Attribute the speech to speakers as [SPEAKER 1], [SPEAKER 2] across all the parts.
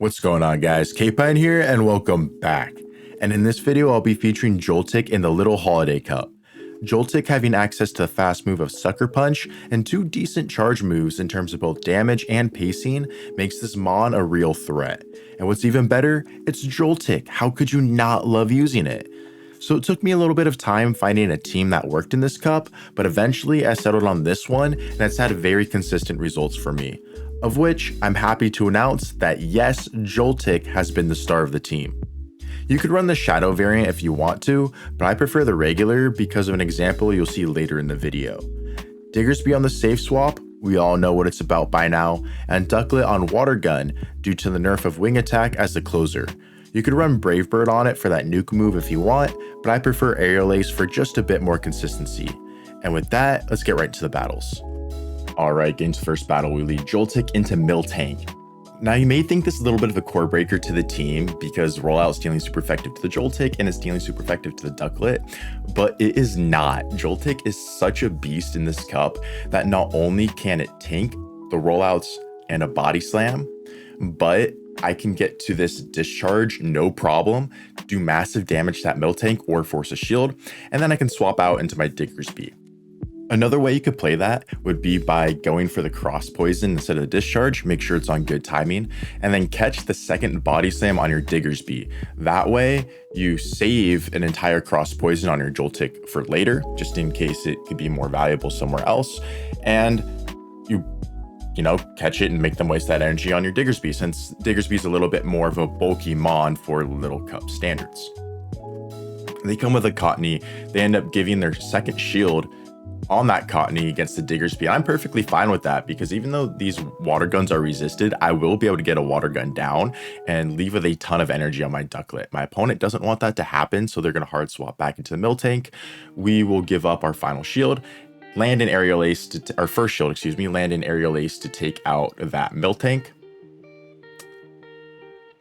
[SPEAKER 1] What's going on, guys? K-Pine here and welcome back. And in this video I'll be featuring JOLTIK in the Little Holiday Cup. JOLTIK having access to the fast move of Sucker Punch and two decent charge moves in terms of both damage and pacing makes this Mon a real threat. And what's even better, it's JOLTIK. How could you not love using it? So it took me a little bit of time finding a team that worked in this cup, but eventually I settled on this one and it's had very consistent results for me. Of which I'm happy to announce that yes, JOLTIK has been the star of the team. You could run the Shadow variant if you want to, but I prefer the regular because of an example you'll see later in the video. Diggersby on the safe swap, we all know what it's about by now, and Ducklett on Water Gun due to the nerf of Wing Attack as the closer. You could run Brave Bird on it for that nuke move if you want, but I prefer Aerial Ace for just a bit more consistency. And with that, let's get right into the battles. Alright, game's first battle, we lead JOLTIK into Miltank. Now you may think this is a little bit of a core breaker to the team because rollout is dealing super effective to the JOLTIK and it's dealing super effective to the Ducklett, but it is not. JOLTIK is such a beast in this cup that not only can it tank the rollouts and a body slam, but I can get to this discharge no problem, do massive damage to that Miltank or force a shield, and then I can swap out into my Diggersby. Another way you could play that would be by going for the cross poison instead of the discharge, make sure it's on good timing, and then catch the second body slam on your Diggersby. That way you save an entire cross poison on your JOLTIK for later, just in case it could be more valuable somewhere else, and you catch it and make them waste that energy on your Diggersby, since Diggersby is a little bit more of a bulky mon for Little Cup standards. They come with a Cottony, they end up giving their second shield on that Cottony against the Diggersby. I'm perfectly fine with that because even though these water guns are resisted, I will be able to get a water gun down and leave with a ton of energy on my Ducklett. My opponent doesn't want that to happen, so they're going to hard swap back into the Miltank. We will give up our final shield, land an Aerial Ace to our first shield, land an Aerial Ace to take out that Miltank.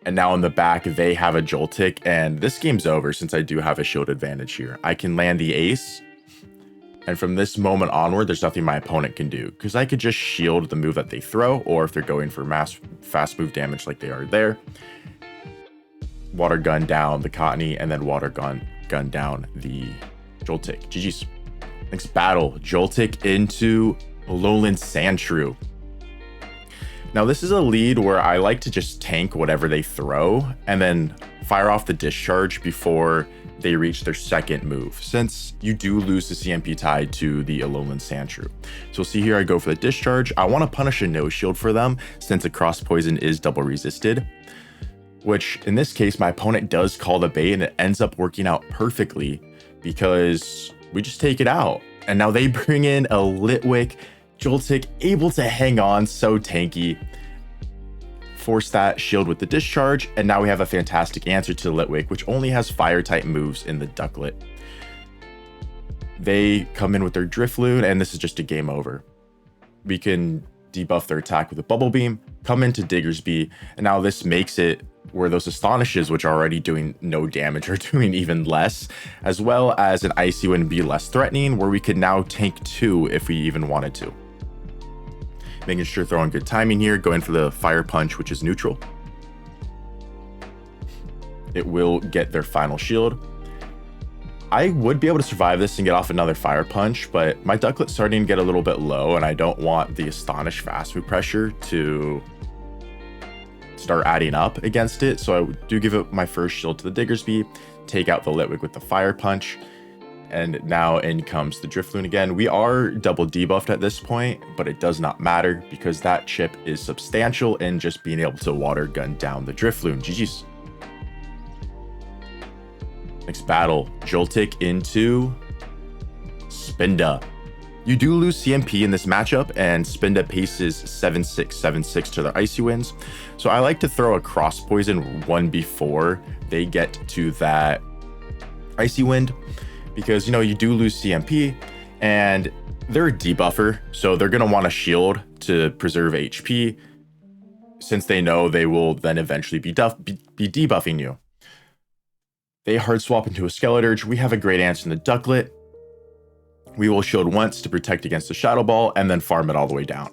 [SPEAKER 1] And now in the back, they have a JOLTIK, and this game's over since I do have a shield advantage here. I can land the Ace, and from this moment onward, there's nothing my opponent can do because I could just shield the move that they throw, or if they're going for fast move damage like they are there, water gun down the Cottony and then water gun down the JOLTIK. GG's. Next battle, JOLTIK into Alolan Sandshrew. Now this is a lead where I like to just tank whatever they throw and then fire off the discharge before they reach their second move, since you do lose the CMP tied to the Alolan Sandshrew. So see here, I go for the discharge. I want to punish a no shield for them since a cross poison is double resisted, which in this case, my opponent does call the bait and it ends up working out perfectly because we just take it out. And now they bring in a Litwick, JOLTIK able to hang on, so tanky. Force that shield with the discharge, and now we have a fantastic answer to Litwick, which only has fire type moves in the Ducklett. They come in with their Drifloon, and this is just a game over. We can debuff their attack with a Bubble Beam, come into Diggersby, and now this makes it where those Astonishes, which are already doing no damage, are doing even less, as well as an Icy Wind be less threatening, where we could now tank 2 if we even wanted to. Making sure throwing good timing here, going for the Fire Punch, which is neutral. It will get their final shield. I would be able to survive this and get off another Fire Punch, but my Ducklett's starting to get a little bit low, and I don't want the Astonish fast move pressure to start adding up against it. So I do give it my first shield to the Diggersby, take out the Litwick with the Fire Punch, and now in comes the Drifloon again. We are double debuffed at this point, but it does not matter because that chip is substantial in just being able to water gun down the Drifloon. GG's. Next battle, JOLTIK into Spinda. You do lose CMP in this matchup, and Spinda paces 7-6, 7-6 to their Icy Winds. So I like to throw a Cross Poison one before they get to that Icy Wind, because, you do lose CMP, and they're a debuffer, so they're going to want a shield to preserve HP, since they know they will then eventually be debuffing you. They hard swap into a Skeleturge. We have a great answer in the Ducklett. We will shield once to protect against the Shadow Ball, and then farm it all the way down.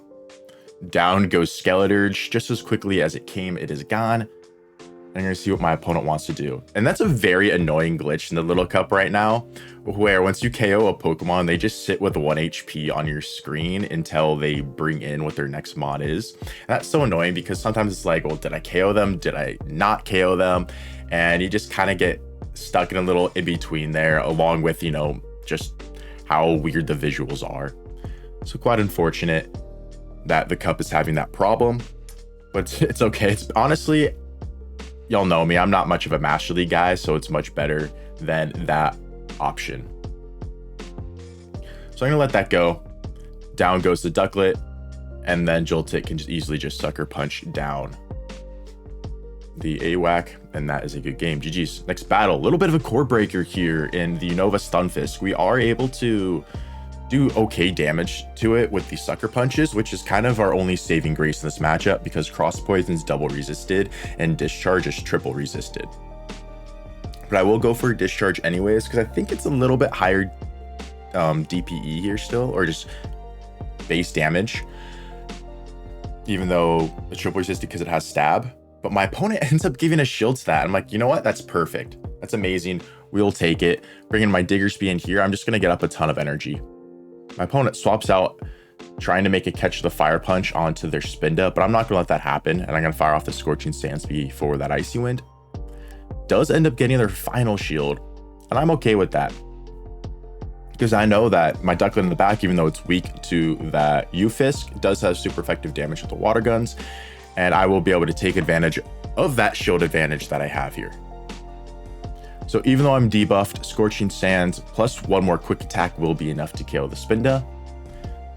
[SPEAKER 1] Down goes Skeleturge. Just as quickly as it came, it is gone. I'm going to see what my opponent wants to do. And that's a very annoying glitch in the Little Cup right now, where once you KO a Pokemon, they just sit with 1 HP on your screen until they bring in what their next mon is. And that's so annoying because sometimes it's like, well, did I KO them? Did I not KO them? And you just kind of get stuck in a little in between there, along with, you know, just how weird the visuals are. So quite unfortunate that the Cup is having that problem, but it's okay. It's honestly, y'all know me, I'm not much of a Master League guy, so it's much better than that option. So I'm gonna let that go. Down goes the Ducklett, and then Joltik can just easily just sucker punch down the AWAC, and that is a good game. GG's. Next battle, a little bit of a core breaker here in the Unova Stunfisk. We are able to do okay damage to it with the sucker punches, which is kind of our only saving grace in this matchup because cross poison's double resisted and discharge is triple resisted. But I will go for discharge anyways because I think it's a little bit higher DPE here still, or just base damage, even though it's triple resisted because it has stab. But my opponent ends up giving a shield to that. I'm like, you know what? That's perfect. That's amazing. We'll take it. Bringing my Diggersby in here, I'm just going to get up a ton of energy. My opponent swaps out, trying to make a catch the Fire Punch onto their Spinda, but I'm not going to let that happen, and I'm going to fire off the Scorching Sandsby for that Icy Wind. Does end up getting their final shield, and I'm okay with that. Because I know that my Ducklett in the back, even though it's weak to that Ufisk, does have super effective damage with the Water Guns, and I will be able to take advantage of that shield advantage that I have here. So even though I'm debuffed, Scorching Sands plus 1 more quick attack will be enough to KO the Spinda.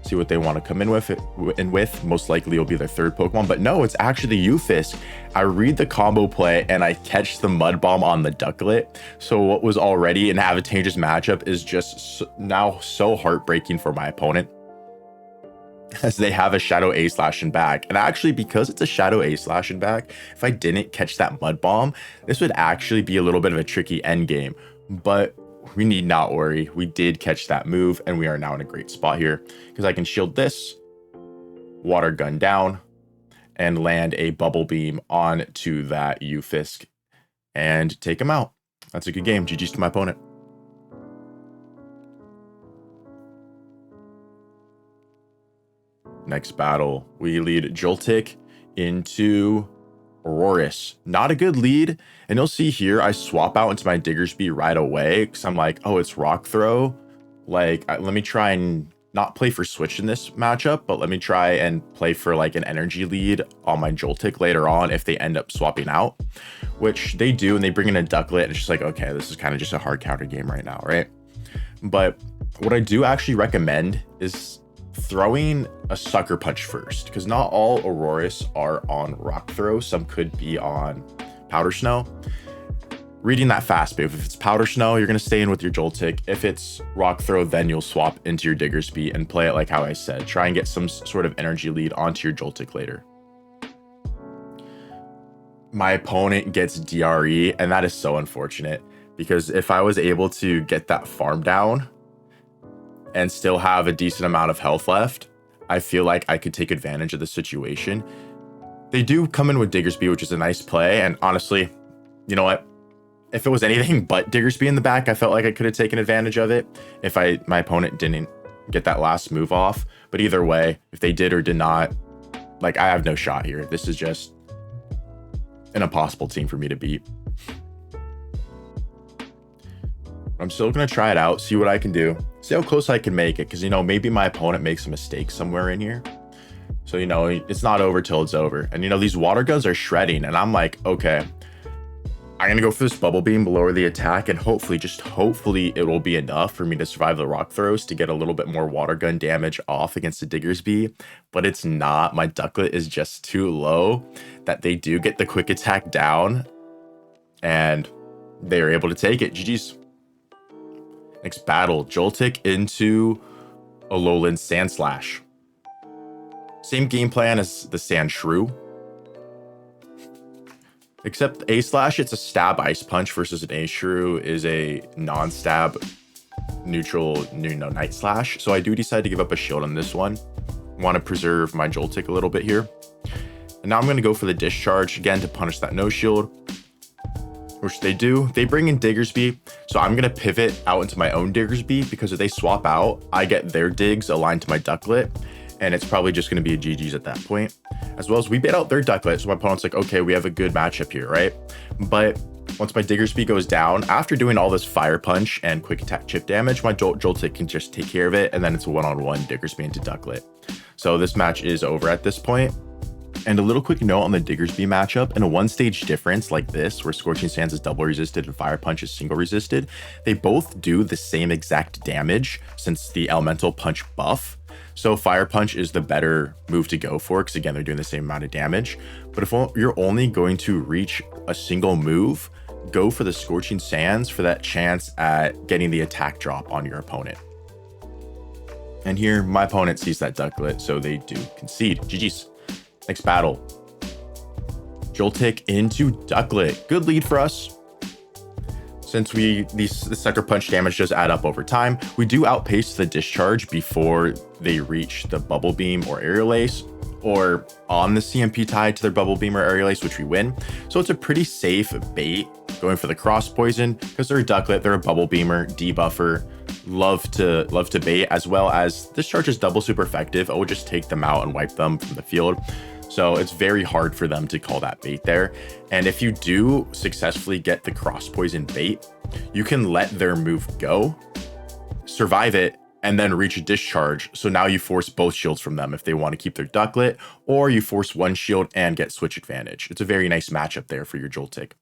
[SPEAKER 1] See what they want to come in with. Most likely it'll be their 3rd Pokemon, but no, it's actually the Ufisk. I read the combo play and I catch the Mud Bomb on the Ducklett. So what was already an advantageous matchup is just now so heartbreaking for my opponent, as they have a Shadow A-Slash in back. And actually, because it's a Shadow A-Slash in back, if I didn't catch that Mud Bomb, this would actually be a little bit of a tricky end game. But we need not worry. We did catch that move, and we are now in a great spot here because I can shield this, Water Gun down, and land a Bubble Beam onto that Ufisk and take him out. That's a good game. GG's to my opponent. Next battle, we lead Joltik into Aurorus. Not a good lead, and you'll see here I swap out into my Diggersby right away because I'm like, oh, it's Rock Throw. Like, let me try and not play for Switch in this matchup, but let me try and play for like an Energy Lead on my Joltik later on if they end up swapping out, which they do, and they bring in a Ducklett, and it's just like, okay, this is kind of just a hard counter game right now, right? But what I do actually recommend is throwing a Sucker Punch first, because not all Aurorus are on Rock Throw. Some could be on Powder Snow. Reading that fast move, if it's Powder Snow, you're going to stay in with your Joltik. If it's Rock Throw, then you'll swap into your Diggersby and play it like how I said. Try and get some sort of energy lead onto your Joltik later. My opponent gets DRE, and that is so unfortunate, because if I was able to get that farm down and still have a decent amount of health left, I feel like I could take advantage of the situation. They do come in with Diggersby, which is a nice play, and honestly, you know what? If it was anything but Diggersby in the back, I felt like I could have taken advantage of it if my opponent didn't get that last move off. But either way, if they did or did not, like, I have no shot here. This is just an impossible team for me to beat. I'm still going to try it out, see what I can do, see how close I can make it, because, you know, maybe my opponent makes a mistake somewhere in here. So, you know, it's not over till it's over. And, you know, these Water Guns are shredding, and I'm like, okay, I'm going to go for this Bubble Beam, lower the attack, and hopefully, just hopefully, it will be enough for me to survive the Rock Throws to get a little bit more Water Gun damage off against the Diggersby. But it's not. My Ducklett is just too low that they do get the quick attack down, and they are able to take it. GG's. Next battle, Joltik into Alolan Sandslash. Same game plan as the Sandshrew, except A-Slash, it's a stab Ice Punch versus an A-Shrew is a non-stab neutral, Night Slash. So I do decide to give up a shield on this one. Want to preserve my Joltik a little bit here. And now I'm going to go for the Discharge again to punish that no shield, which they do. They bring in Diggersby, so I'm going to pivot out into my own Diggersby, because if they swap out, I get their digs aligned to my Ducklett, and it's probably just going to be a GG's at that point. As well as we bait out their Ducklett, so my opponent's like, okay, we have a good matchup here, right? But once my Diggersby goes down, after doing all this Fire Punch and Quick Attack chip damage, my Joltik can just take care of it, and then it's a one-on-one Diggersby into Ducklett. So this match is over at this point. And a little quick note on the Diggersby matchup: in a one-stage difference like this, where Scorching Sands is double resisted and Fire Punch is single resisted, they both do the same exact damage since the Elemental Punch buff. So Fire Punch is the better move to go for, because again, they're doing the same amount of damage. But if you're only going to reach a single move, go for the Scorching Sands for that chance at getting the attack drop on your opponent. And here, my opponent sees that Ducklett, so they do concede. GG's. Next battle. Joltik into Ducklett. Good lead for us. Since the Sucker Punch damage does add up over time, we do outpace the Discharge before they reach the Bubble Beam or Aerial Ace, or on the CMP tied to their Bubble Beam or Aerial Ace, which we win. So it's a pretty safe bait going for the Cross Poison, because they're a Ducklett, they're a Bubble Beamer, debuffer, love to bait, as well as Discharge is double super effective. I would just take them out and wipe them from the field. So it's very hard for them to call that bait there. And if you do successfully get the Cross Poison bait, you can let their move go, survive it, and then reach a Discharge. So now you force both shields from them if they want to keep their Ducklett, or you force one shield and get switch advantage. It's a very nice matchup there for your Joltik.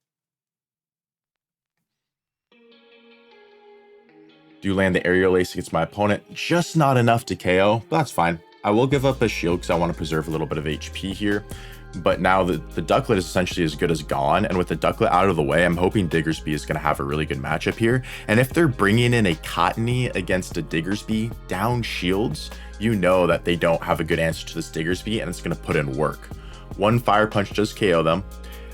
[SPEAKER 1] Do land the Aerial Ace against my opponent, just not enough to KO, but that's fine. I will give up a shield because I want to preserve a little bit of HP here. But now the Ducklett is essentially as good as gone. And with the Ducklett out of the way, I'm hoping Diggersby is going to have a really good matchup here. And if they're bringing in a Cottony against a Diggersby down shields, you know that they don't have a good answer to this Diggersby, and it's going to put in work. One Fire Punch does KO them.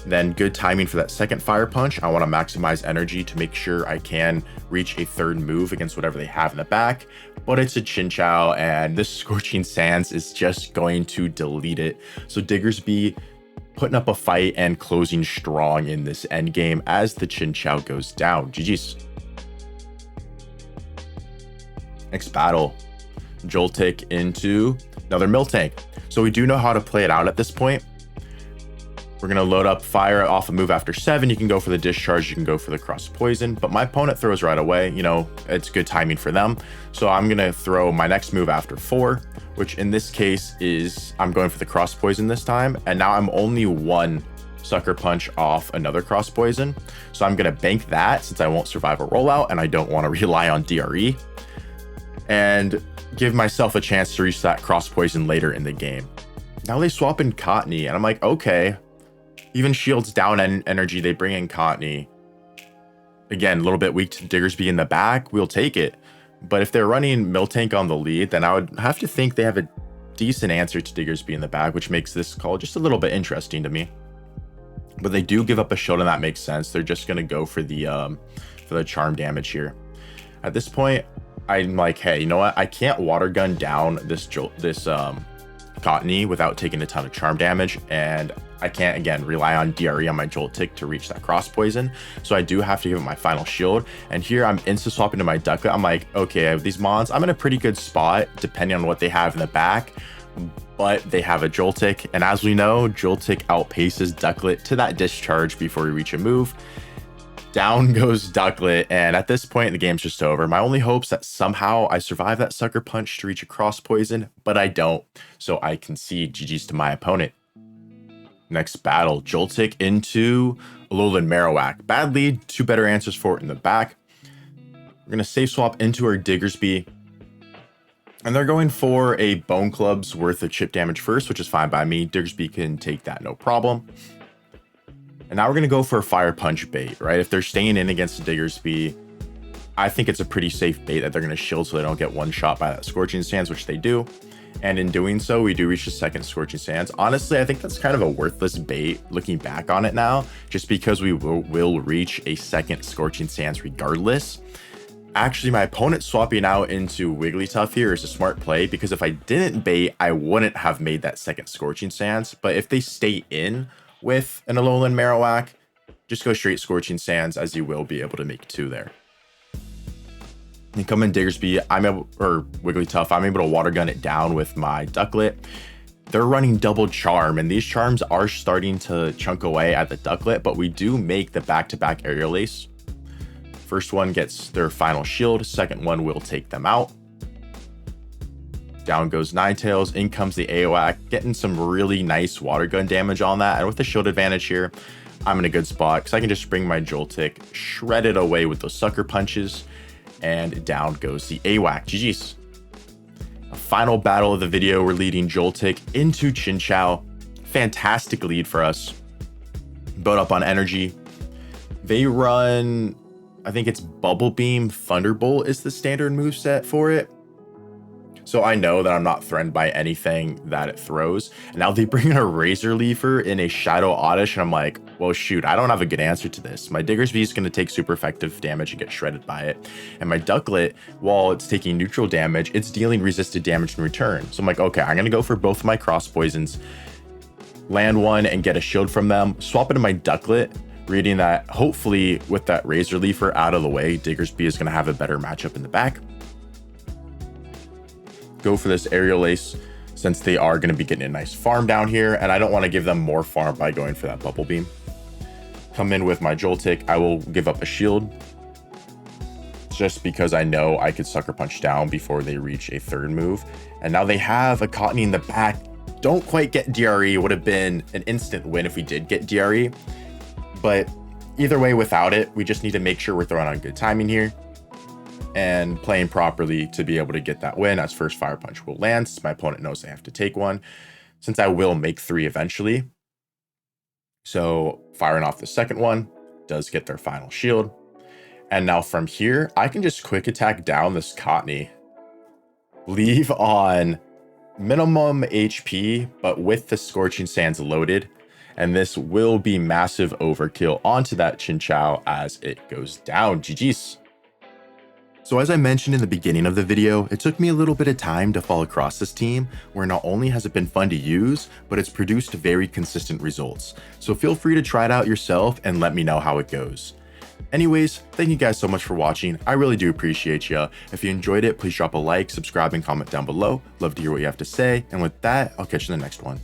[SPEAKER 1] Then good timing for that second Fire Punch. I want to maximize energy to make sure I can reach a third move against whatever they have in the back. But it's a Chinchou, and this Scorching Sands is just going to delete it. So Diggersby putting up a fight and closing strong in this end game as the Chinchou goes down. GG's. Next battle. Joltik into another Miltank. So we do know how to play it out at this point. We're going to load up Fire off a move after 7. You can go for the Discharge, you can go for the Cross Poison, but my opponent throws right away. You know, it's good timing for them. So I'm going to throw my next move after 4, which in this case is I'm going for the Cross Poison this time. And now I'm only one Sucker Punch off another Cross Poison. So I'm going to bank that since I won't survive a rollout and I don't want to rely on DRE, and give myself a chance to reach that Cross Poison later in the game. Now they swap in Cottony, and I'm like, okay. Even shields down energy, they bring in Cottony. Again, a little bit weak to Diggersby in the back, we'll take it. But if they're running Miltank on the lead, then I would have to think they have a decent answer to Diggersby in the back, which makes this call just a little bit interesting to me. But they do give up a shield, and that makes sense. They're just going to go for the charm damage here. At this point, I'm like, hey, you know what? I can't water gun down this Cottony without taking a ton of charm damage, and I can't again rely on DRE on my Joltik to reach that Cross Poison, so I do have to give it my final shield. And here I'm insta swapping to my Ducklett. I'm like, okay, with these mons, I'm in a pretty good spot depending on what they have in the back, but they have a Joltik, and as we know, Joltik outpaces Ducklett to that Discharge before we reach a move. Down goes Ducklett, and at this point the game's just over. My only hope's that somehow I survive that Sucker Punch to reach a Cross Poison, but I don't, so I concede. GG's to my opponent. Next battle, Joltik into Alolan Marowak. Bad lead, 2 better answers for it in the back. We're going to safe swap into our Diggersby, and they're going for a Bone Club's worth of chip damage first, which is fine by me. Diggersby can take that, no problem. And now we're going to go for a Fire Punch bait, right? If they're staying in against the Diggersby, I think it's a pretty safe bait that they're going to shield so they don't get one shot by that Scorching Sands, which they do. And in doing so, we do reach the second Scorching Sands. Honestly, I think that's kind of a worthless bait looking back on it now, just because we will reach a second Scorching Sands regardless. Actually, my opponent swapping out into Wigglytuff here is a smart play, because if I didn't bait, I wouldn't have made that second Scorching Sands. But if they stay in with an Alolan Marowak, just go straight Scorching Sands, as you will be able to make 2 there. And come in Diggersby, or Wigglytuff, I'm able to Water Gun it down with my Ducklett. They're running double Charm, and these Charms are starting to chunk away at the Ducklett, but we do make the back-to-back Aerial Ace. First one gets their final shield, second one will take them out. Down goes Ninetales, in comes the Aoak, getting some really nice Water Gun damage on that, and with the shield advantage here, I'm in a good spot, because I can just bring my Joltik, shred it away with those Sucker Punches, and down goes the Aoak. GG's. A final battle of the video, we're leading Joltik into Chinchou. Fantastic lead for us. Build up on energy. They run, I think it's Bubble Beam, Thunderbolt is the standard moveset for it. So I know that I'm not threatened by anything that it throws. And now they bring in a Razor Leafer in a Shadow Oddish, and I'm like, well, shoot, I don't have a good answer to this. My Diggersby is going to take super effective damage and get shredded by it. And my Ducklett, while it's taking neutral damage, it's dealing resisted damage in return. So I'm like, okay, I'm going to go for both of my Cross Poisons, land one and get a shield from them, swap into my Ducklett, reading that hopefully with that Razor Leafer out of the way, Diggersby is going to have a better matchup in the back. Go for this Aerial Ace, since they are going to be getting a nice farm down here, and I don't want to give them more farm by going for that Bubble Beam. Come in with my Joltik, I will give up a shield, just because I know I could Sucker Punch down before they reach a third move. And now they have a Cottony in the back. Don't quite get DRE, would have been an instant win if we did get DRE. But either way, without it, we just need to make sure we're throwing on good timing here and playing properly to be able to get that win, as first Fire Punch will land, since my opponent knows they have to take one, since I will make 3 eventually. So firing off the second one does get their final shield. And now from here, I can just quick attack down this Cottony, leave on minimum HP, but with the Scorching Sands loaded. And this will be massive overkill onto that Chinchou as it goes down. GG's. So as I mentioned in the beginning of the video, it took me a little bit of time to fall across this team, where not only has it been fun to use, but it's produced very consistent results. So feel free to try it out yourself and let me know how it goes. Anyways, thank you guys so much for watching. I really do appreciate you. If you enjoyed it, please drop a like, subscribe, and comment down below. Love to hear what you have to say. And with that, I'll catch you in the next one.